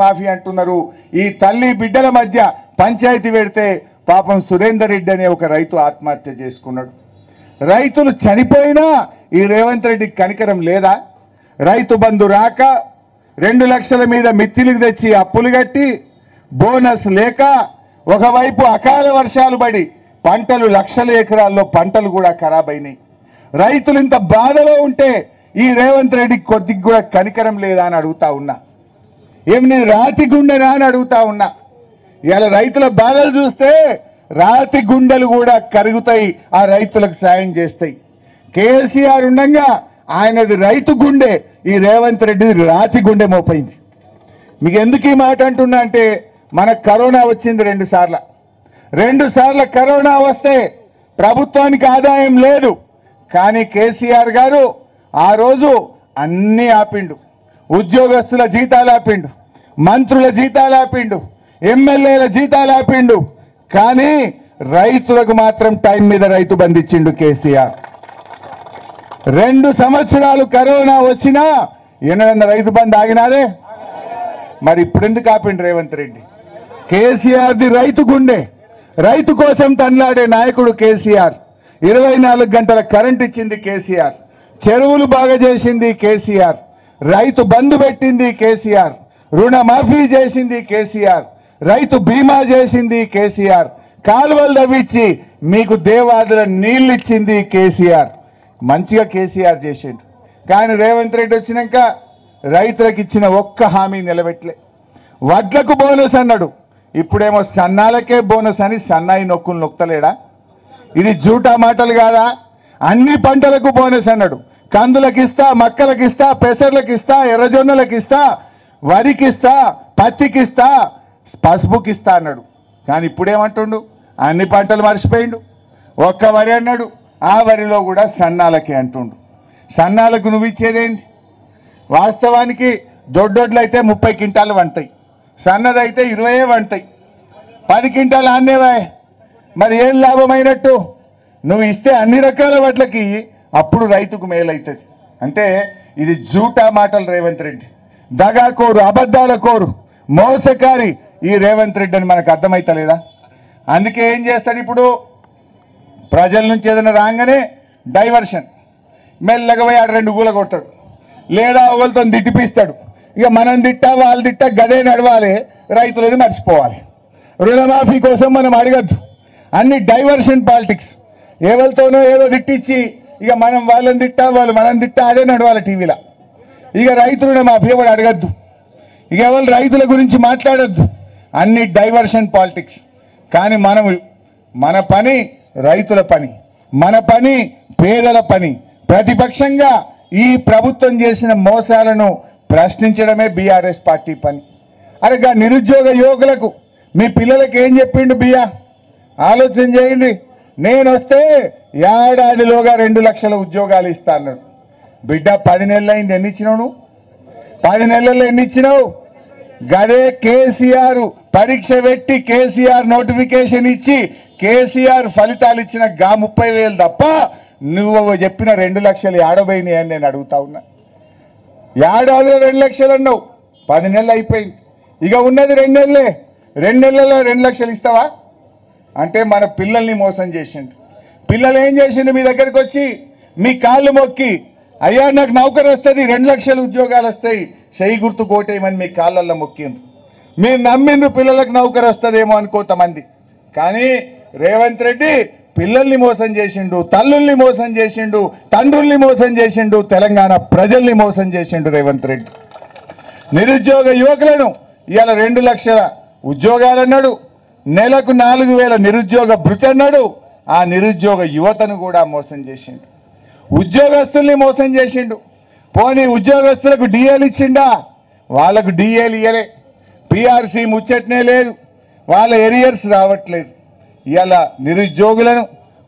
మాఫీ అంటున్నారు। ఈ తల్లి బిడ్డల మధ్య పంచాయతీ పెడితే పాపం సురేందర్ రెడ్డి అనే ఒక రైతు ఆత్మహత్య చేసుకున్నాడు। రైతులు చనిపోయినా ఈ రేవంత్ రెడ్డికి కనికరం లేదా? రైతు బంధు రాక 2 లక్షల మీద మిత్తిలకు తెచ్చి అప్పులు కట్టి బోనస్ లేక ఒకవైపు అకాల వర్షాలు పడి పంటలు లక్షల ఎకరాల్లో పంటలు కూడా ఖరాబ్ అయినాయి। రైతులు ఇంత బాధలో ఉంటే ఈ రేవంత్ రెడ్డికి కొద్దిగా కూడా కనికరం లేదా అని అడుగుతా ఉన్నా। ఏమి రాతి గుండెనా అని అడుగుతా ఉన్నా। ఇలా రైతుల బాధలు చూస్తే రాతి గుండెలు కూడా కరుగుతాయి, ఆ రైతులకు సాయం చేస్తాయి। కేసీఆర్ ఉండగా ఆయనది రైతు గుండె, ఈ రేవంత్ రెడ్డిది రాతి గుండె మోపైంది। మీకు ఎందుకు ఈ మాట అంటున్నా అంటే మనకు కరోనా వచ్చింది 2 సార్లు। 2 సార్లు కరోనా వస్తే ప్రభుత్వానికి ఆదాయం లేదు, కానీ కేసీఆర్ గారు ఆ రోజు అన్నీ ఆపిండు। ఉద్యోగస్తుల జీతాలు ఆపిండు, మంత్రుల జీతాలు ఆపిండు, ఎమ్మెల్యేల జీతాలు ఆపిండు, కానీ రైతులకు మాత్రం టైం మీద రైతు బంధు ఇచ్చిండు కేసీఆర్। 2 సంవత్సరాలు కరోనా వచ్చినా ఏమైనా రైతు బంధు ఆగినారే? మరి ఇప్పుడు ఎందుకు ఆపిండు రేవంత్ రెడ్డి? కేసీఆర్ది రైతు గుండె, రైతు కోసం తన్లాడే నాయకుడు కేసీఆర్। 24 గంటల కరెంట్ ఇచ్చింది కేసీఆర్, చెరువులు బాగా చేసింది కేసీఆర్, రైతు బంధు పెట్టింది కేసీఆర్, రుణమాఫీ చేసింది కేసీఆర్, రైతు బీమా చేసింది కేసీఆర్, కాలువలు తవ్వించి మీకు దేవాదుల నీళ్ళు ఇచ్చింది కేసీఆర్। మంచిగా కేసీఆర్ చేసిండు, కానీ రేవంత్ రెడ్డి వచ్చినాక రైతులకు ఇచ్చిన ఒక్క హామీ నిలబెట్టలే। వడ్లకు బోనస్ అన్నాడు, ఇప్పుడేమో సన్నాలకే బోనస్ అని సన్నాయి నొక్కులు నొక్కలేడా? ఇది జూటా మాటలు కాదా? అన్ని పంటలకు బోనస్ అన్నాడు, కందులకు ఇస్తా, మక్కలకు ఇస్తా, పెసర్లకు ఇస్తా, ఎర్రజొన్నలకు ఇస్తా, వరికి ఇస్తా, పత్తికి ఇస్తా, పసుపుకి ఇస్తా అన్నాడు, కానీ ఇప్పుడేమంటుండు? అన్ని పంటలు మర్చిపోయిండు, ఒక్క వరి అన్నాడు, ఆ వరిలో కూడా సన్నాలకే అంటుండు। సన్నాలకు నువ్వు ఇచ్చేదేంటి? వాస్తవానికి దొడ్డొడ్లు అయితే 30 క్వింటాలు వంటాయి, సన్నదైతే 20 వంటాయి, 10 క్వింటాలు ఆన్నేవాయ్, మరి ఏం లాభమైనట్టు? నువ్వు ఇస్తే అన్ని రకాల వడ్లకి అప్పుడు రైతుకు మేలవుతుంది అంటే ఇది జూటా మాటలు రేవంత్ రెడ్డి, దగాకోరు, అబద్ధాల కోరు, మోసకారి ఈ రేవంత్ రెడ్డి అని మనకు అర్థమైతలేదా? అందుకే ఏం చేస్తాడు ఇప్పుడు? ప్రజల నుంచి ఏదైనా రాగానే డైవర్షన్, మెల్లగా పోయి 2 గూల కొడతాడు, లేదా ఒకరితో తిట్టిపిస్తాడు, ఇక మనం తిట్టా వాళ్ళు తిట్టా గదే నడవాలి, రైతులని మర్చిపోవాలి। రుణమాఫీ కోసం మనం అడగద్దు, అన్ని డైవర్షన్ పాలిటిక్స్, ఎవరితోనో ఏదో తిట్టించి ఇక మనం వాళ్ళని తిట్టా వాళ్ళు మనం తిట్టా అదే నడవాలి టీవీలో। ఇక రైతు రుణమాఫీ ఎవరు అడగద్దు, ఇక ఎవరు రైతుల గురించి మాట్లాడద్దు, అన్ని డైవర్షన్ పాలిటిక్స్। కానీ మన పని రైతుల పని, మన పని పేదల పని। ప్రతిపక్షంగా ఈ ప్రభుత్వం చేసిన మోసాలను ప్రశ్నించడమే బీఆర్ఎస్ పార్టీ పని। అరగా నిరుద్యోగ యువకులకు మీ పిల్లలకు ఏం చెప్పిండు బియ్యా? ఆలోచన చేయండి। నేను వస్తే ఏడాదిలోగా 2 లక్షల ఉద్యోగాలు ఇస్తా అన్నాడు। బిడ్డ 10 నెలలు అయింది, ఎన్ని ఇచ్చినావు నువ్వు? 10 నెలల్లో ఎన్ని ఇచ్చినావు? గదే కేసీఆర్ పరీక్ష పెట్టి కేసీఆర్ నోటిఫికేషన్ ఇచ్చి కేసీఆర్ ఫలితాలు ఇచ్చిన 30,000 తప్ప నువ్వు చెప్పిన 2 లక్షలు ఏడబోయినాయి అని నేను అడుగుతా ఉన్నా। ఏడాదిలో 2 లక్షలు అన్నావు, 10 నెలలు అయిపోయింది, ఇక ఉన్నది 2 నెలలే, 2 నెలల్లో 2 లక్షలు ఇస్తావా? అంటే మన పిల్లల్ని మోసం చేసిండు। పిల్లలు ఏం చేసిండు? మీ దగ్గరికి వచ్చి మీ కాళ్ళు మొక్కి, అయ్యా నాకు నౌకరు వస్తుంది, 2 లక్షల ఉద్యోగాలు వస్తాయి, చెయ్యి గుర్తు కోటేయమని మీ కాళ్ళల్లో మొక్కిండ్రు। మీరు నమ్మిండ్రు పిల్లలకు నౌకరు వస్తుందేమో అని కొంతమంది, కానీ రేవంత్ రెడ్డి పిల్లల్ని మోసం చేసిండు, తల్లుల్ని మోసం చేసిండు, తండ్రుల్ని మోసం చేసిండు, తెలంగాణ ప్రజల్ని మోసం చేసిండు రేవంత్ రెడ్డి। నిరుద్యోగ యువకులను ఇవాళ 2 లక్షల ఉద్యోగాలు అన్నాడు, నెలకు 4,000 నిరుద్యోగ భృతి అన్నాడు, ఆ నిరుద్యోగ యువతను కూడా మోసం చేసిండు, ఉద్యోగస్తుల్ని మోసం చేసిండు। పోనీ ఉద్యోగస్తులకు డిఏలు ఇచ్చిండా? వాళ్ళకు డిఏలు ఇయ్యలే, పిఆర్సీ ముచ్చట్నే లేదు, వాళ్ళ ఎరియర్స్ రావట్లేదు। ఇవాళ నిరుద్యోగులను,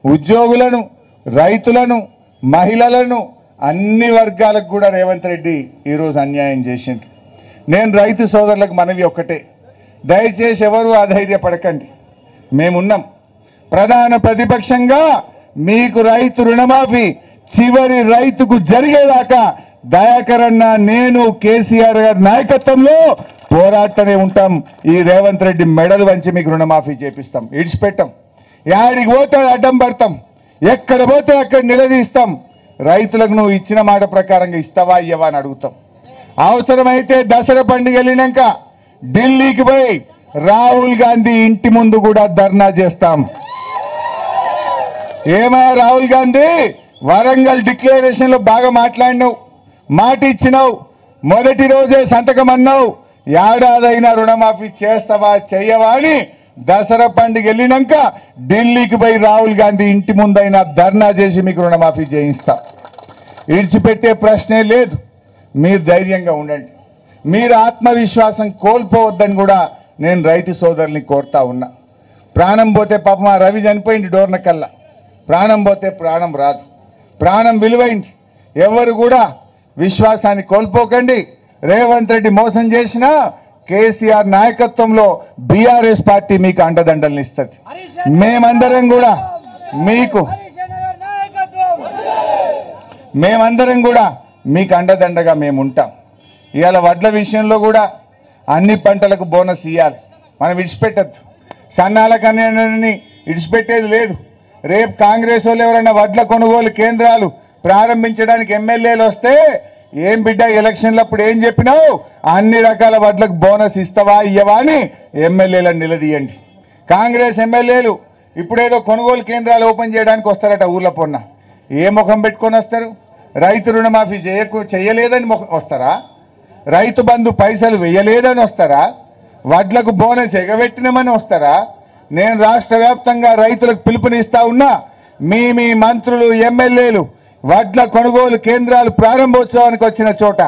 ఉద్యోగులను, రైతులను, మహిళలను, అన్ని వర్గాలకు కూడా రేవంత్ రెడ్డి ఈరోజు అన్యాయం చేసిండు। నేను రైతు సోదరులకు మనవి ఒక్కటే, దయచేసి ఎవరు అధైర్యపడకండి, మేమున్నాం। ప్రధాన ప్రతిపక్షంగా మీకు రైతు రుణమాఫీ చివరి రైతుకు జరిగేదాకా దయాకర్ అన్న, నేను, కేసీఆర్ గారి నాయకత్వంలో పోరాటనే ఉంటాం. ఈ రేవంత్ రెడ్డి మెడలు వంచి మీకు రుణమాఫీ చేపిస్తాం, ఇడిచిపెట్టాం. యాడికి పోతే అడ్డం పడతాం, ఎక్కడ పోతే అక్కడ నిలదీస్తాం. రైతులకు నువ్వు ఇచ్చిన మాట ప్రకారంగా ఇస్తావా ఇయ్యవా అని అడుగుతాం. అవసరమైతే దసరా పండుగ వెళ్ళినాక ఢిల్లీకి పోయి రాహుల్ గాంధీ ఇంటి ముందు కూడా ధర్నా చేస్తాం. ఏమయ్యా రాహుల్ గాంధీ, వరంగల్ డిక్లరేషన్ లో బాగా మాట్లాడినావు, మాట ఇచ్చినావు, మొదటి రోజే సంతకం అన్నావు. ఏడాదైనా రుణమాఫీ చేస్తావా చెయ్యవా అని దసరా పండుగ వెళ్ళినాక ఢిల్లీకి పోయి రాహుల్ గాంధీ ఇంటి ముందైనా ధర్నా చేసి మీకు రుణమాఫీ చేయిస్తా. ఇడిచిపెట్టే ప్రశ్నే లేదు. మీరు ధైర్యంగా ఉండండి, మీరు ఆత్మవిశ్వాసం కోల్పోవద్దని కూడా నేను రైతు సోదరుల్ని కోరుతా ఉన్నా. ప్రాణం పోతే పాపం ఆ రవి చనిపోయింది డోర్నకల్లా, ప్రాణం పోతే ప్రాణం రాదు, ప్రాణం విలువైంది. ఎవరు కూడా విశ్వాసాన్ని కోల్పోకండి. రేవంత్ రెడ్డి మోసం చేసినా కేసీఆర్ నాయకత్వంలో బీఆర్ఎస్ పార్టీ మీకు అండదండల్ని ఇస్తుంది. మేమందరం కూడా మీకు అండదండగా మేము ఉంటాం. ఇవాళ వడ్ల విషయంలో కూడా అన్ని పంటలకు బోనస్ ఇవ్వాలి, మనం విడిచిపెట్టద్దు. సన్నాలకు అన్ని విడిచిపెట్టేది లేదు. రేపు కాంగ్రెస్ వాళ్ళు ఎవరైనా వడ్ల కొనుగోలు కేంద్రాలు ప్రారంభించడానికి ఎమ్మెల్యేలు వస్తే, ఏం బిడ్డ ఎలక్షన్లప్పుడు ఏం చెప్పినావు, అన్ని రకాల వడ్లకు బోనస్ ఇస్తావా ఇయ్యవా అని ఎమ్మెల్యేలను నిలదీయండి. కాంగ్రెస్ ఎమ్మెల్యేలు ఇప్పుడేదో కొనుగోలు కేంద్రాలు ఓపెన్ చేయడానికి వస్తారట ఊర్ల పొన్న. ఏ ముఖం పెట్టుకొని వస్తారు? రైతు రుణమాఫీ చేయలేదని వస్తారా? రైతు బంధు పైసలు వేయలేదని వస్తారా? వడ్లకు బోనస్ ఎగబెట్టినామని వస్తారా? నేను రాష్ట్ర వ్యాప్తంగా రైతులకు పిలుపునిస్తా ఉన్నా. మీ మంత్రులు, ఎమ్మెల్యేలు వడ్ల కొనుగోలు కేంద్రాలు ప్రారంభోత్సవానికి వచ్చిన చోట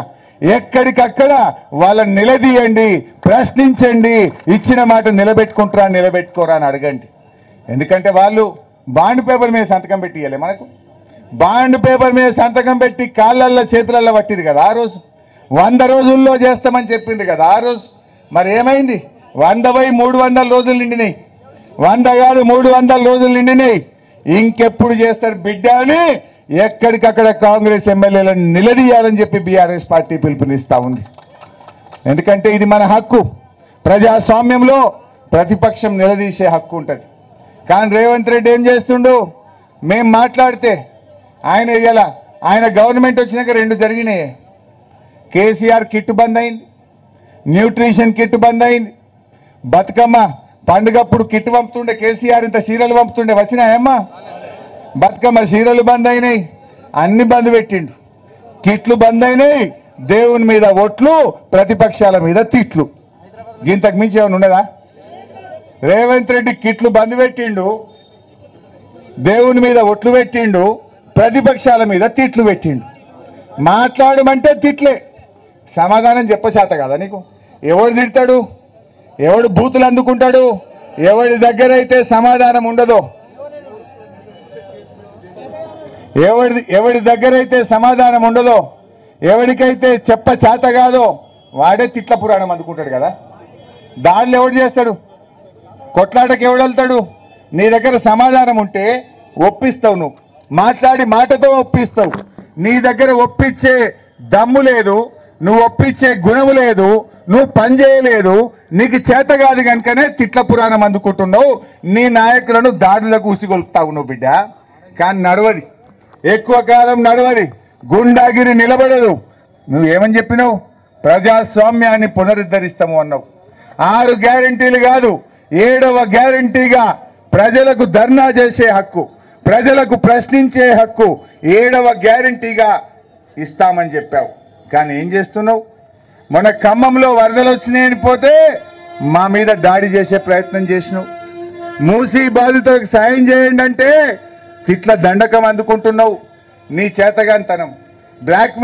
ఎక్కడికక్కడ వాళ్ళని నిలదీయండి, ప్రశ్నించండి, ఇచ్చిన మాట నిలబెట్టుకోరా అని అడగండి. ఎందుకంటే వాళ్ళు బాండ్ పేపర్ మీద సంతకం పెట్టి ఇవ్వలే మనకు. బాండ్ పేపర్ మీద సంతకం పెట్టి కాళ్ళల్లో చేతులల్లో పట్టింది కదా ఆ రోజు. 100 రోజుల్లో చేస్తామని చెప్పింది కదా ఆ రోజు. మరి ఏమైంది? 100 పోయి 300 రోజులు నిండినాయి. 100 కాదు 300 రోజులు నిండినాయి. ఇంకెప్పుడు చేస్తారు బిడ్డ అని ఎక్కడికక్కడ కాంగ్రెస్ ఎమ్మెల్యేలను నిలదీయాలని చెప్పి బీఆర్ఎస్ పార్టీ పిలుపునిస్తా ఉంది. ఎందుకంటే ఇది మన హక్కు. ప్రజాస్వామ్యంలో ప్రతిపక్షం నిలదీసే హక్కు ఉంటుంది. కానీ రేవంత్ రెడ్డి ఏం చేస్తుండు? మేం మాట్లాడితే ఆయన గవర్నమెంట్ వచ్చినాక 2 జరిగినాయి. కేసీఆర్ కిట్ బంద్ అయింది, న్యూట్రిషన్ కిట్ బంద్ అయింది. బతుకమ్మ పండుగప్పుడు కిట్ పంపుతుండే కేసీఆర్, ఇంత చీరలు పంపుతుండే, వచ్చినాయమ్మా? బతుకమ్మ చీరలు బంద్ అయినాయి, అన్ని బంద్ పెట్టిండు. కిట్లు బంద్ అయినాయి, దేవుని మీద ఒట్లు, ప్రతిపక్షాల మీద తిట్లు. ఇంతకు మించి ఏమైనా ఉండదా? రేవంత్ రెడ్డి కిట్లు బంద్ పెట్టిండు, దేవుని మీద ఒట్లు పెట్టిండు, ప్రతిపక్షాల మీద తిట్లు పెట్టిండు. మాట్లాడమంటే తిట్లే, సమాధానం చెప్పచేత కదా నీకు? ఎవడు తిడతాడు? ఎవడు బూతులు అందుకుంటాడు? ఎవడి దగ్గర అయితే సమాధానం ఉండదో, ఎవడి దగ్గర అయితే సమాధానం ఉండదో, ఎవరికైతే చేత కాదో వాడే తిట్ల పురాణం అందుకుంటాడు కదా. దానిలో ఎవడు చేస్తాడు? కొట్లాటకి ఎవడు వెళ్తాడు? నీ దగ్గర సమాధానం ఉంటే ఒప్పిస్తావు, నువ్వు మాట్లాడి మాటతో ఒప్పిస్తావు. నీ దగ్గర ఒప్పించే దమ్ము లేదు, నువ్వు ఒప్పించే గుణము లేదు, నువ్వు పని చేయలేదు, నీకు చేత కాదు కనుకనే తిట్ల పురాణం అందుకుంటున్నావు. నీ నాయకులను దాడులకు ఉసిగొల్పుతావు నువ్వు బిడ్డ. కానీ నడవది, ఎక్కువ కాలం నడవది, గుండాగిరి నిలబడదు. నువ్వేమని చెప్పినావు? ప్రజాస్వామ్యాన్ని పునరుద్ధరిస్తాము అన్నావు. 6 గ్యారంటీలు కాదు, 7వ గ్యారంటీగా ప్రజలకు ధర్నా చేసే హక్కు, ప్రజలకు ప్రశ్నించే హక్కు 7వ గ్యారంటీగా ఇస్తామని చెప్పావు. కానీ ఏం చేస్తున్నావు? మన ఖమ్మంలో వరదలు వచ్చినాయని పోతే మా మీద దాడి చేసే ప్రయత్నం చేసినావు. మూసీ బాధితులకు సాయం చేయండి అంటే తిట్ల దండకం అందుకుంటున్నావు. నీ చేతగానితనం, బ్లాక్